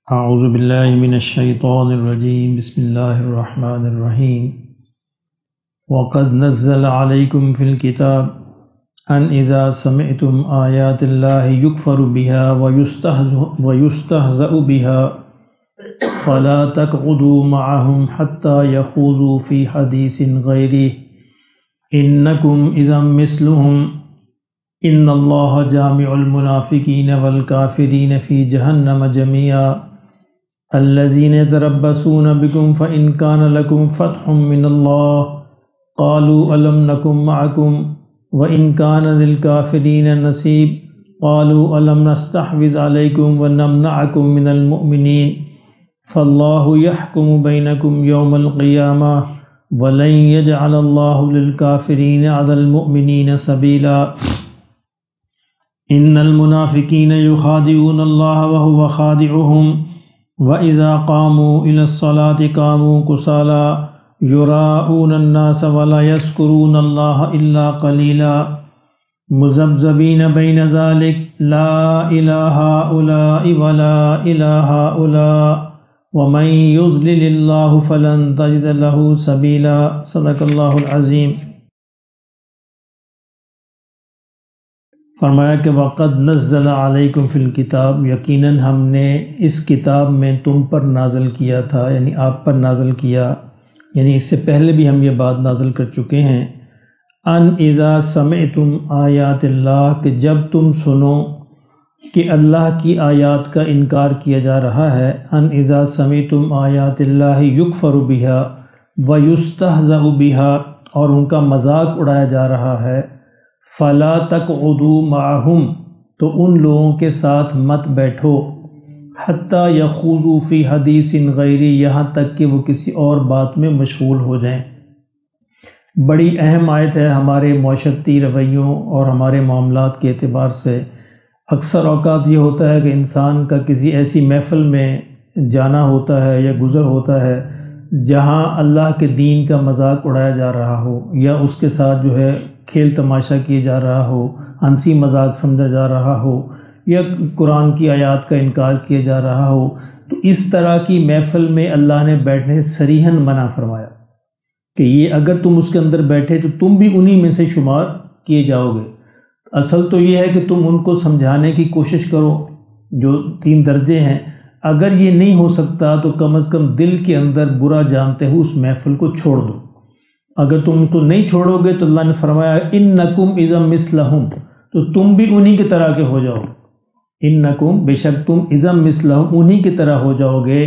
اعوذ باللہ من الشیطان الرجیم بسم اللہ الرحمن الرحیم وقد نزل علیکم فی الکتاب ان اذا سمعتم آیات اللہ یکفر بها ویستہزأ بها فلا تقعدوا معهم حتى يخوضوا في حدیث غیرہ انکم اذا مثلهم ان اللہ جامع المنافقین والکافرین فی جہنم جميعا الذين يتربصون بكم فإن كان لكم فتح من الله قالوا ألم نكن معكم وإن كان للكافرين نصيب قالوا ألم نستحوذ عليكم ونمنعكم من المؤمنين فالله يحكم بينكم يوم القيامة ولن يجعل الله للكافرين على المؤمنين سبيلا إن المنافقين يخادعون الله وهو خادعهم وَإِذَا قَامُوا إِلَى الصَّلَاةِ قَامُوا كُسَالَىٰ يُرَاءُونَ النَّاسَ وَلَا يَذْكُرُونَ اللَّهَ إِلَّا قَلِيلًا مُذَبذَبِينَ بَيْنَ ذَلِكَ لَا إِلَىٰ هَٰؤُلَاءِ وَلَا إِلَىٰ هَٰؤُلَاءِ وَمَن يُضْلِلِ اللَّهُ فَلَن تَجِدَ لَهُ سَبِيلًا صدق اللہ العظیم۔ فرمایا کہ وقد نزل علیکم فی الکتاب، یقیناً ہم نے اس کتاب میں تم پر نازل کیا تھا، یعنی آپ پر نازل کیا، یعنی اس سے پہلے بھی ہم یہ بات نازل کر چکے ہیں۔ ان اذا سمعتم آیات اللہ، کہ جب تم سنو کہ اللہ کی آیات کا انکار کیا جا رہا ہے۔ ان اذا سمعتم آیات اللہ یکفر بها ویستہزأ بها، اور ان کا مذاق اڑایا جا رہا ہے۔ فلا تقعدوا معهم، تو ان لوگوں کے ساتھ مت بیٹھو، حتی یخوضوا فی حدیث غیری، یہاں تک کہ وہ کسی اور بات میں مشغول ہو جائیں۔ بڑی اہم آیت ہے ہمارے معاشرتی رویوں اور ہمارے معاملات کے اعتبار سے۔ اکثر اوقات یہ ہوتا ہے کہ انسان کا کسی ایسی محفل میں جانا ہوتا ہے یا گزر ہوتا ہے جہاں اللہ کے دین کا مذاق اڑایا جا رہا ہو، یا اس کے ساتھ جو ہے کھیل تماشا کیا جا رہا ہو، ہنسی مذاق سمجھا جا رہا ہو، یا قرآن کی آیات کا انکار کیا جا رہا ہو، تو اس طرح کی محفل میں اللہ نے بیٹھنے سے صریحاً منع فرمایا کہ یہ اگر تم اس کے اندر بیٹھے تو تم بھی انہی میں سے شمار کیے جاؤ گے۔ اصل تو یہ ہے کہ تم ان کو سمجھانے کی کوشش کرو، جو 3 درجے ہیں۔ اگر یہ نہیں ہو سکتا تو کم از کم دل کے اندر برا جانتے ہوئے اس محفل کو چھوڑ دو۔ اگر تم ان کو نہیں چھوڑو گے تو اللہ نے فرمایا انکم اذا مثلہم، تو تم بھی انہی کی طرح کے ہو جاؤ گے۔ انکم، بے شک تم، اذا مثلہم، انہی کی طرح ہو جاؤ گے،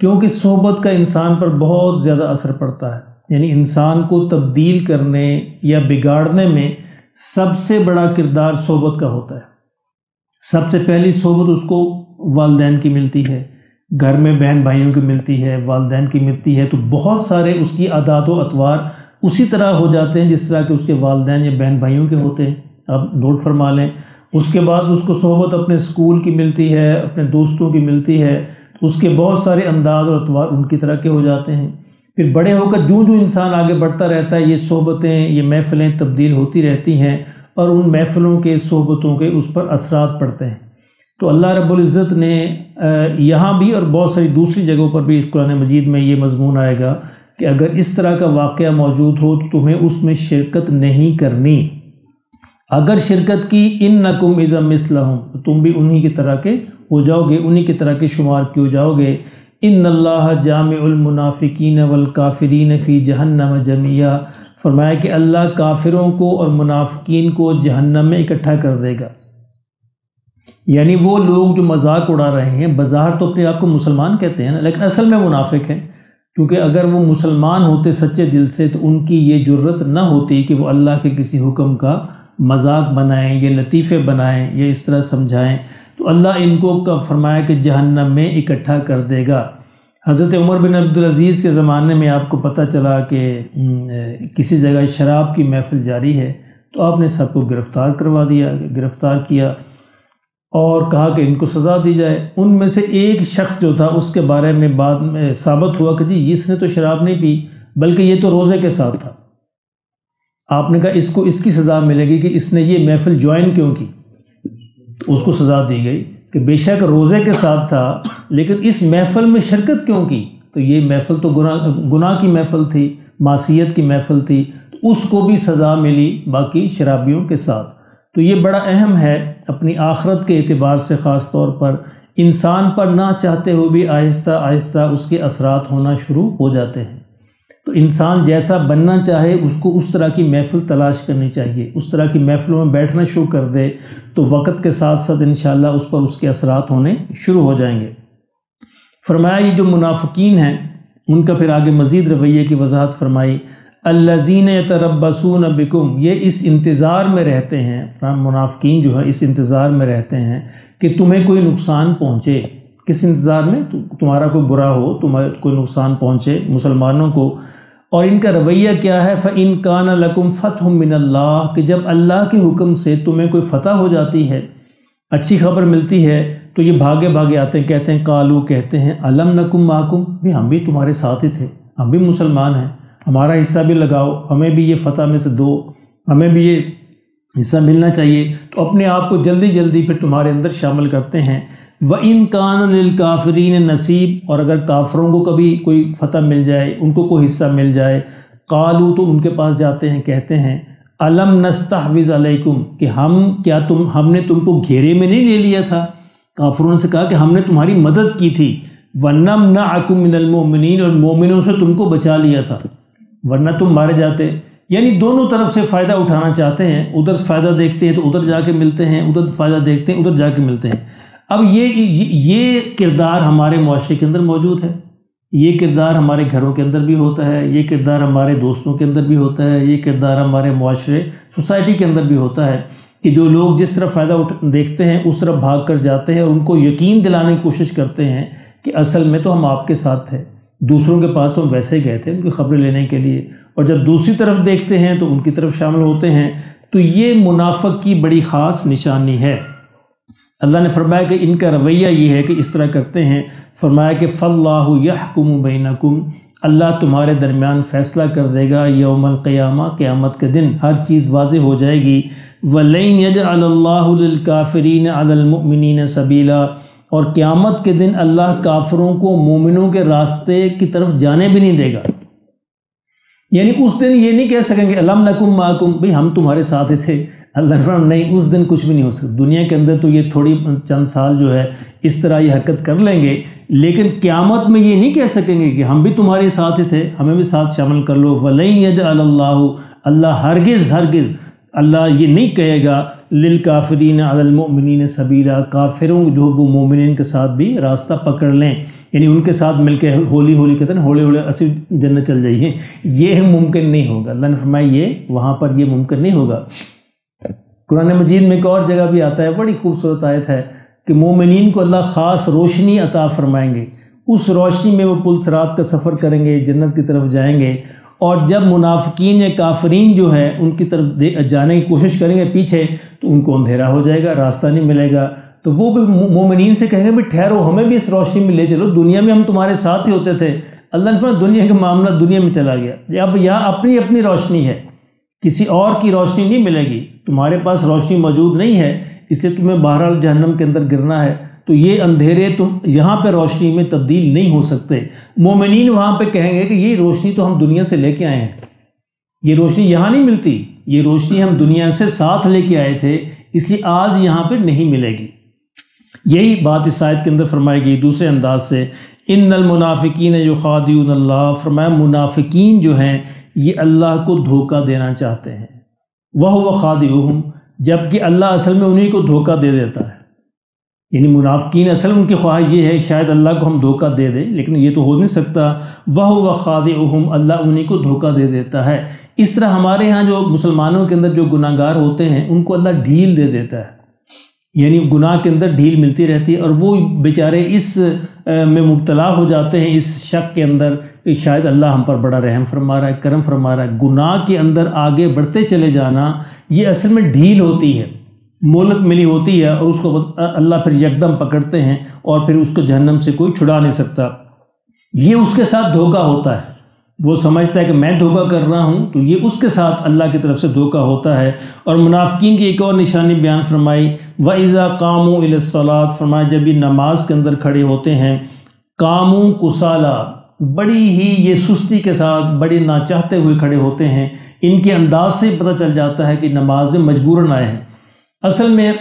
کیونکہ صحبت کا انسان پر بہت زیادہ اثر پڑتا ہے۔ یعنی انسان کو تبدیل کرنے یا بگاڑنے میں سب سے بڑا کردار صحبت کا ہوتا ہے۔ سب سے پہلی صحبت اس کو والدین کی ملتی ہے، گھر میں بہن بھائیوں کی ملتی ہے، والدین کی ملتی ہے، تو بہت سارے اس کی عادات و اطوار اسی طرح ہو جاتے ہیں جس طرح کہ اس کے والدین یا بہن بھائیوں کے ہوتے ہیں۔ اب نوٹ فرما لیں۔ اس کے بعد اس کو صحبت اپنے اسکول کی ملتی ہے، اپنے دوستوں کی ملتی ہے، اس کے بہت سارے انداز اور اطوار ان کی طرح کے ہو جاتے ہیں۔ پھر بڑے ہو کر جو انسان آگے بڑھتا رہتا ہے، یہ صحبتیں، یہ محفلیں تبدیل ہوتی رہتی ہیں، اور ان محفلوں کے، صحبتوں کے اس پر اثرات پڑتے ہیں۔ تو اللہ رب العزت نے یہاں بھی اور بہت ساری دوسری جگہوں پر بھی اس قرآن مجید میں یہ مضمون آئے گا کہ اگر اس طرح کا واقعہ موجود ہو تو تمہیں اس میں شرکت نہیں کرنی۔ اگر شرکت کی انکم اذا مثلہم، تو تم بھی انہی کی طرح کے ہو جاؤ گے، انہی کی طرح کے شمار کیے جاؤ گے۔ ان اللہ جامع المنافقین والکافرین فی جہنم جميعا، فرمایا کہ اللہ کافروں کو اور منافقین کو جہنم میں اکٹھا کر دے گا۔ یعنی وہ لوگ جو مذاق اڑا رہے ہیں، بظاہر تو اپنے آپ کو مسلمان کہتے ہیں نا، لیکن اصل میں منافق ہیں، کیونکہ اگر وہ مسلمان ہوتے سچے دل سے تو ان کی یہ جرت نہ ہوتی کہ وہ اللہ کے کسی حکم کا مذاق بنائیں یا لطیفے بنائیں یا اس طرح سمجھائیں۔ تو اللہ ان کو فرمایا کہ جہنم میں اکٹھا کر دے گا۔ حضرت عمر بن عبدالعزیز کے زمانے میں آپ کو پتہ چلا کہ کسی جگہ شراب کی محفل جاری ہے، تو آپ نے سب کو گرفتار کیا اور کہا کہ ان کو سزا دی جائے۔ ان میں سے ایک شخص جو تھا، اس کے بارے میں بعد میں ثابت ہوا کہ جی اس نے تو شراب نہیں پی، بلکہ یہ تو روزے کے ساتھ تھا۔ آپ نے کہا اس کی سزا ملے گی کہ اس نے یہ محفل جوائن کیوں کی، تو اس کو سزا دی گئی کہ بے شک روزے کے ساتھ تھا لیکن اس محفل میں شرکت کیوں کی؟ تو یہ محفل تو گناہ کی محفل تھی، معصیت کی محفل تھی، تو اس کو بھی سزا ملی باقی شرابیوں کے ساتھ۔ تو یہ بڑا اہم ہے اپنی آخرت کے اعتبار سے، خاص طور پر انسان پر نہ چاہتے ہوئے بھی آہستہ آہستہ اس کے اثرات ہونا شروع ہو جاتے ہیں۔ تو انسان جیسا بننا چاہے اس کو اس طرح کی محفل تلاش کرنی چاہیے، اس طرح کی محفلوں میں بیٹھنا شروع کر دے تو وقت کے ساتھ ساتھ انشاءاللہ اس پر اس کے اثرات ہونے شروع ہو جائیں گے۔ فرمایا یہ جو منافقین ہیں ان کا پھر آگے مزید رویے کی وضاحت فرمائی، الذین یتربصون بکم، یہ اس انتظار میں رہتے ہیں، منافقین جو ہے اس انتظار میں رہتے ہیں کہ تمہیں کوئی نقصان پہنچے۔ کس انتظار میں؟ تمہارا کوئی برا ہو، تمہیں کوئی نقصان پہنچے مسلمانوں کو۔ اور ان کا رویہ کیا ہے؟ فَإِن كَانَ لَكُمْ فَتْحٌ مِّنَ اللَّهِ، کہ جب اللہ کے حکم سے تمہیں کوئی فتح ہو جاتی ہے، اچھی خبر ملتی ہے، تو یہ بھاگے بھاگے آتے ہیں، کہتے ہیں قالو، کہتے ہیں الم نکم معکم، بھی ہم بھی تمہارے ساتھ ہی تھے، ہم بھی مسلمان ہیں، ہمارا حصہ بھی لگاؤ، ہمیں بھی یہ فتح میں سے دو، ہمیں بھی یہ حصہ ملنا چاہیے۔ تو اپنے آپ کو جلدی جلدی پھر تمہارے اندر شامل کرتے ہیں۔ وَإِن كَانَ لِلْكَافِرِينَ نَصِيب، اور اگر کافروں کو کبھی کوئی فتح مل جائے، ان کو کوئی حصہ مل جائے، قالو، تو ان کے پاس جاتے ہیں، کہتے ہیں الم نستحوذ علیکم، کہ ہم نے تم کو گھیرے میں نہیں لے لیا تھا؟ کافروں سے کہا کہ ہم نے تمہاری مدد کی تھی، وَنَمْنَعَكُم مِّنَ الْمُؤْمِنِينَ، اور مومنوں سے تم کو بچا لیا تھا، ورنہ تم مارے جاتے۔ یعنی دونوں طرف سے فائدہ اٹھانا چاہتے ہیں، ادھر سے فائدہ دیکھتے ہیں تو ادھر جا کے ملتے ہیں، ادھر فائدہ دیکھتے ہیں ادھر جا کے ملتے ہیں۔ اب یہ کردار ہمارے معاشرے کے اندر موجود ہے، یہ کردار ہمارے گھروں کے اندر بھی ہوتا ہے، یہ کردار ہمارے دوستوں کے اندر بھی ہوتا ہے، یہ کردار ہمارے معاشرے سوسائٹی کے اندر بھی ہوتا ہے کہ جو لوگ جس طرف فائدہ دیکھتے ہیں اس طرف بھاگ کر جاتے ہیں اور ان کو یقین دلانے کی کوشش کرتے ہیں کہ اصل میں تو ہم آپ کے ساتھ تھے، دوسروں کے پاس تو ہم ویسے ہی گئے تھے ان کی خبریں لینے کے لیے، اور جب دوسری طرف دیکھتے ہیں تو ان کی طرف شامل ہوتے ہیں۔ تو یہ منافق کی بڑی خاص نشانی ہے۔ اللہ نے فرمایا کہ ان کا رویہ یہ ہے کہ اس طرح کرتے ہیں۔ فرمایا کہ فَاللَّهُ يَحْكُمُ بَيْنَكُمْ، اللہ تمہارے درمیان فیصلہ کر دے گا یوم القیامہ، قیامت کے دن ہر چیز واضح ہو جائے گی۔ وَلَن يَجْعَلَ اللَّهُ لِلْكَافِرِينَ عَلَى الْمُؤْمِنِينَ سَبِيلًا، اور قیامت کے دن اللہ کافروں کو مومنوں کے راستے کی طرف جانے بھی نہیں دے گا۔ یعنی اس دن یہ نہیں کہہ سکیں گے الم نکم معکم، بھئی ہم تمہارے ساتھ تھے، اللہ نے فرمایا نہیں، اس دن کچھ بھی نہیں ہو سکتا۔ دنیا کے اندر تو یہ تھوڑی چند سال جو ہے اس طرح یہ حرکت کر لیں گے، لیکن قیامت میں یہ نہیں کہہ سکیں گے کہ ہم بھی تمہارے ساتھ تھے، ہمیں بھی ساتھ شامل کر لو۔ وَلَن يَجْعَلَ اللَّهُ، اللہ ہرگز اللہ یہ نہیں کہے گا للکافرین علی المؤمنین سبیلا، کافروں جو وہ مومنین کے ساتھ بھی راستہ پکڑ لیں، یعنی ان کے ساتھ مل کے ہولی کہتے ہیں ہولے اسی جنت چل جائیے، یہ ممکن نہیں ہوگا۔ اللہ نے فرمایا یہ وہاں پر یہ ممکن نہیں ہوگا۔ قرآن مجید میں ایک اور جگہ بھی آتا ہے، بڑی خوبصورت آیت ہے کہ مومنین کو اللہ خاص روشنی عطا فرمائیں گے، اس روشنی میں وہ پل صراط کا سفر کریں گے، جنت کی طرف جائیں گے، اور جب منافقین یا کافرین جو ہے ان کی طرف جانے کی کوشش کریں گے پیچھے، تو ان کو اندھیرا ہو جائے گا، راستہ نہیں ملے گا، تو وہ بھی مومنین سے کہیں گے بھی ٹھہرو، ہمیں بھی اس روشنی میں لے چلو، دنیا میں ہم تمہارے ساتھ ہی ہوتے تھے۔ اللہ نے فرمایا دنیا کا معاملہ دنیا میں چلا گیا، اب یہاں اپنی روشنی ہے، کسی اور کی روشنی نہیں ملے گی، تمہارے پاس روشنی موجود نہیں ہے، اس لیے تمہیں بہرحال جہنم کے اندر گرنا ہے، تو یہ اندھیرے تم یہاں پہ روشنی میں تبدیل نہیں ہو سکتے۔ مومنین وہاں پہ کہیں گے کہ یہ روشنی تو ہم دنیا سے لے کے آئے ہیں، یہ روشنی یہاں نہیں ملتی، یہ روشنی ہم دنیا سے ساتھ لے کے آئے تھے، اس لیے آج یہاں پہ نہیں ملے گی۔ یہی بات اس آیت کے اندر فرمائی گئی دوسرے انداز سے، ان المنافقین یخادعون اللہ، فرمایا منافقین جو ہیں یہ اللہ کو دھوکہ دینا چاہتے ہیں، وہو خادعہم، جبکہ اللہ اصل میں انہی کو دھوکہ دے دیتا ہے۔ یعنی منافقین اصل ان کی خواہش یہ ہے شاید اللہ کو ہم دھوکہ دے دیں، لیکن یہ تو ہو نہیں سکتا، وَهُوَ خَادِعُهُمْ، اللہ انہی کو دھوکہ دے دیتا ہے۔ اس طرح ہمارے ہاں جو مسلمانوں کے اندر جو گناہ گار ہوتے ہیں ان کو اللہ ڈھیل دے دیتا ہے، یعنی گناہ کے اندر ڈھیل ملتی رہتی ہے، اور وہ بیچارے اس میں مبتلا ہو جاتے ہیں، اس شک کے اندر کہ شاید اللہ ہم پر بڑا رحم فرما رہا ہے، کرم فرما رہا ہے۔ گناہ کے اندر آگے بڑھتے چلے جانا یہ اصل میں ڈھیل ہوتی ہے، مہلت ملی ہوتی ہے، اور اس کو اللہ پھر یکدم پکڑتے ہیں اور پھر اس کو جہنم سے کوئی چھڑا نہیں سکتا۔ یہ اس کے ساتھ دھوکہ ہوتا ہے، وہ سمجھتا ہے کہ میں دھوکہ کر رہا ہوں، تو یہ اس کے ساتھ اللہ کی طرف سے دھوکہ ہوتا ہے۔ اور منافقین کی ایک اور نشانی بیان فرمائی، وَإِذَا قَامُوا إِلَى الصَّلَاةِ فرمایا جب یہ نماز کے اندر کھڑے ہوتے ہیں، قاموا کسالا بڑی ہی یہ سستی کے ساتھ، بڑی ناچاہتے ہوئے کھڑے ہوتے ہیں، ان کے انداز سے پتہ چل جاتا ہے کہ نماز میں مجبوراً آئے ہیں۔ اصل میں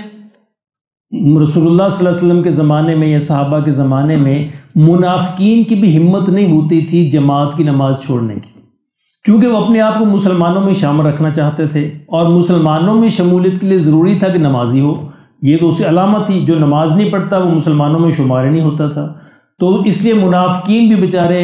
رسول اللہ صلی اللہ علیہ وسلم کے زمانے میں یا صحابہ کے زمانے میں منافقین کی بھی ہمت نہیں ہوتی تھی جماعت کی نماز چھوڑنے کی، کیونکہ وہ اپنے آپ کو مسلمانوں میں شامل رکھنا چاہتے تھے، اور مسلمانوں میں شمولیت کے لیے ضروری تھا کہ نمازی ہو، یہ تو اسی علامت تھی، جو نماز نہیں پڑھتا وہ مسلمانوں میں شمار نہیں ہوتا تھا۔ تو اس لیے منافقین بھی بیچارے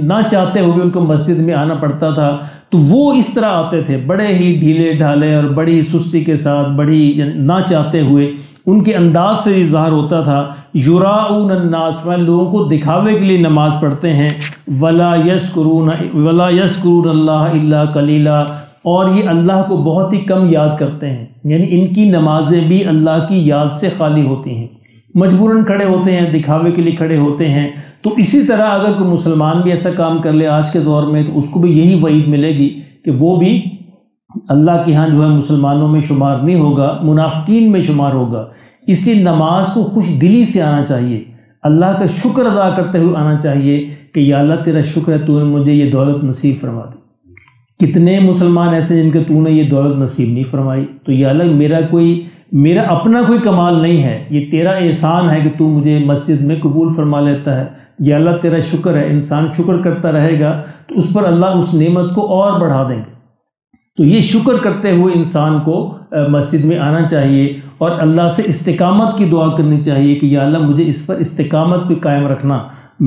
نہ چاہتے ہوئے ان کو مسجد میں آنا پڑتا تھا، تو وہ اس طرح آتے تھے بڑے ہی ڈھیلے ڈھالے اور بڑی سستی کے ساتھ، بڑی نہ چاہتے ہوئے، ان کے انداز سے یہ ظاہر ہوتا تھا یراؤن الناس، میں لوگوں کو دکھاوے کے لیے نماز پڑھتے ہیں، ولا یذکرون اللہ الا قلیلا، اور یہ اللہ کو بہت ہی کم یاد کرتے ہیں، یعنی ان کی نمازیں بھی اللہ کی یاد سے خالی ہوتی ہیں، مجبوراً کھڑے ہوتے ہیں، دکھاوے کے لیے کھڑے ہوتے ہیں۔ تو اسی طرح اگر کوئی مسلمان بھی ایسا کام کر لے آج کے دور میں تو اس کو بھی یہی وعید ملے گی کہ وہ بھی اللہ کے ہاں جو ہے مسلمانوں میں شمار نہیں ہوگا، منافقین میں شمار ہوگا۔ اس لیے نماز کو خوش دلی سے آنا چاہیے، اللہ کا شکر ادا کرتے ہوئے آنا چاہیے کہ یا اللہ تیرا شکر ہے تو نے مجھے یہ دولت نصیب فرما دی۔ کتنے مسلمان ایسے جن کے تو نے یہ دولت نصیب نہیں فرمائی، تو یا اللہ میرا اپنا کوئی کمال نہیں ہے، یہ تیرا احسان ہے کہ تو مجھے مسجد میں قبول فرما لیتا ہے، یا اللہ تیرا شکر ہے۔ انسان شکر کرتا رہے گا تو اس پر اللہ اس نعمت کو اور بڑھا دیں گے۔ تو یہ شکر کرتے ہوئے انسان کو مسجد میں آنا چاہیے اور اللہ سے استقامت کی دعا کرنی چاہیے کہ یا اللہ مجھے اس پر استقامت پہ قائم رکھنا،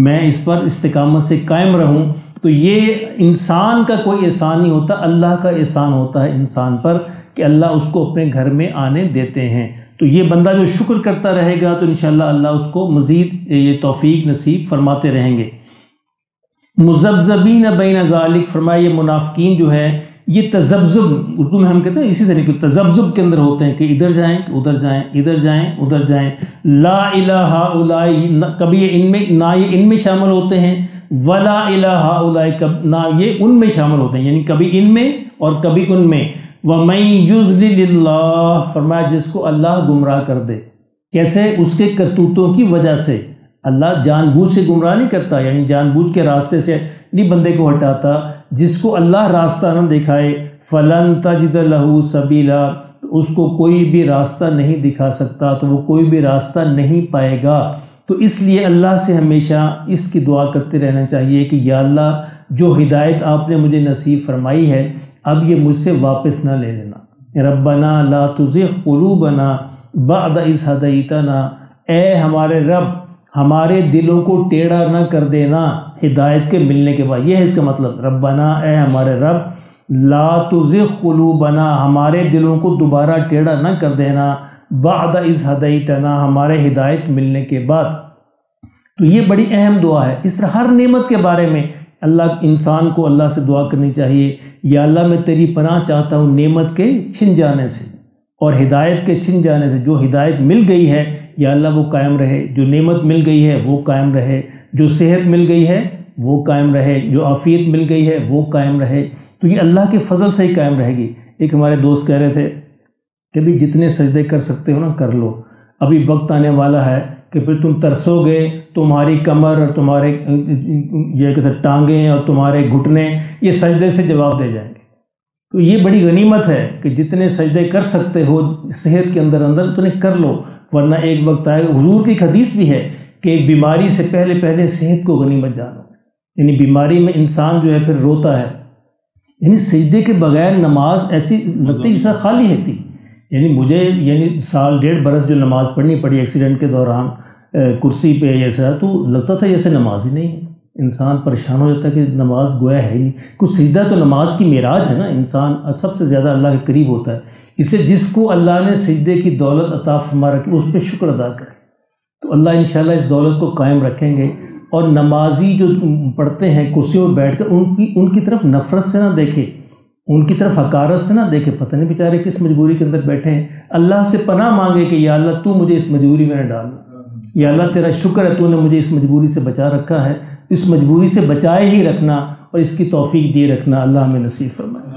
میں اس پر استقامت سے قائم رہوں۔ تو یہ انسان کا کوئی احسان نہیں ہوتا، اللہ کا احسان ہوتا ہے انسان پر کہ اللہ اس کو اپنے گھر میں آنے دیتے ہیں۔ تو یہ بندہ جو شکر کرتا رہے گا تو انشاءاللہ اللہ اس کو مزید یہ توفیق نصیب فرماتے رہیں گے۔ مذبذبین بین ذالک فرمایا یہ منافقین جو ہے یہ تذبذب، اردو میں ہم کہتے ہیں اسی سے نکل، تذبذب کے اندر ہوتے ہیں کہ ادھر جائیں ادھر جائیں، ادھر جائیں ادھر جائیں، لا الہ ہؤلاء، کبھی ان میں نہ یہ ان میں شامل ہوتے ہیں، ولا الہ ہؤلاء، نہ یہ ان میں شامل ہوتے ہیں، یعنی کبھی ان میں اور کبھی ان میں۔ وَمَن يُضْلِلِ اللَّهُ فرمایا جس کو اللہ گمراہ کر دے، کیسے؟ اس کے کرتوتوں کی وجہ سے۔ اللہ جان بوجھ سے گمراہ نہیں کرتا، یعنی جان بوجھ کے راستے سے نہیں بندے کو ہٹاتا، جس کو اللہ راستہ نہ دکھائے فَلَن تَجِدَ لَهُ سَبِيلًا، اس کو کوئی بھی راستہ نہیں دکھا سکتا، تو وہ کوئی بھی راستہ نہیں پائے گا۔ تو اس لیے اللہ سے ہمیشہ اس کی دعا کرتے رہنا چاہیے کہ یا اللہ جو ہدایت آپ نے مجھے نصیب فرمائی ہے اب یہ مجھ سے واپس نہ لے لینا۔ ربنا لا تزغ قلوبنا بعد اذ ہدیتنا، اے ہمارے رب ہمارے دلوں کو ٹیڑھا نہ کر دینا ہدایت کے ملنے کے بعد۔ یہ ہے اس کا مطلب، ربنا اے ہمارے رب، لا تزغ قلوبنا ہمارے دلوں کو دوبارہ ٹیڑھا نہ کر دینا، بعد اذ ہدیتنا ہمارے ہدایت ملنے کے بعد۔ تو یہ بڑی اہم دعا ہے۔ اس طرح ہر نعمت کے بارے میں انسان کو اللہ سے دعا کرنی چاہیے، یا اللہ میں تیری پناہ چاہتا ہوں نعمت کے چھن جانے سے اور ہدایت کے چھن جانے سے۔ جو ہدایت مل گئی ہے یا اللہ وہ قائم رہے، جو نعمت مل گئی ہے وہ قائم رہے، جو صحت مل گئی ہے وہ قائم رہے، جو عافیت مل گئی ہے وہ قائم رہے۔ تو یہ اللہ کے فضل سے ہی قائم رہے گی۔ ایک ہمارے دوست کہہ رہے تھے کہ بھی جتنے سجدے کر سکتے ہو نا کر لو، ابھی وقت آنے والا ہے کہ پھر تم ترسو گے، تمہاری کمر اور تمہارے یہ کہتے ٹانگیں اور تمہارے گھٹنے یہ سجدے سے جواب دے جائیں گے۔ تو یہ بڑی غنیمت ہے کہ جتنے سجدے کر سکتے ہو صحت کے اندر اتنے کر لو، ورنہ ایک وقت آئے گا۔ حضور کی حدیث بھی ہے کہ بیماری سے پہلے صحت کو غنیمت جانو، یعنی بیماری میں انسان جو ہے پھر روتا ہے، یعنی سجدے کے بغیر نماز ایسی لگتی جیسا خالی ہوتی۔ مجھے سال ڈیڑھ برس جو نماز پڑھنی پڑی ایکسیڈنٹ کے دوران کرسی پہ ایسا، تو لگتا تھا جیسے نماز ہی نہیں ہے۔ انسان پریشان ہو جاتا ہے کہ نماز گویا ہے ہی نہیں۔ کچھ سجدہ تو نماز کی معراج ہے نا، انسان سب سے زیادہ اللہ کے قریب ہوتا ہے۔ اس لیے جس کو اللہ نے سجدے کی دولت عطا فرما رکھی اس پہ شکر ادا کرے، تو اللہ انشاءاللہ اس دولت کو قائم رکھیں گے۔ اور نمازی جو پڑھتے ہیں کرسیوں میں بیٹھ کر ان کی طرف نفرت سے نہ دیکھے، ان کی طرف حقارت سے نہ دیکھے، پتہ نہیں بیچارے کس مجبوری کے اندر بیٹھے ہیں۔ اللہ سے پناہ مانگے کہ یا اللہ تو مجھے اس مجبوری میں نہ ڈال، یا اللہ تیرا شکر ہے تو نے مجھے اس مجبوری سے بچا رکھا ہے، اس مجبوری سے بچائے ہی رکھنا اور اس کی توفیق دیے رکھنا، اللہ ہمیں نصیب فرمائے۔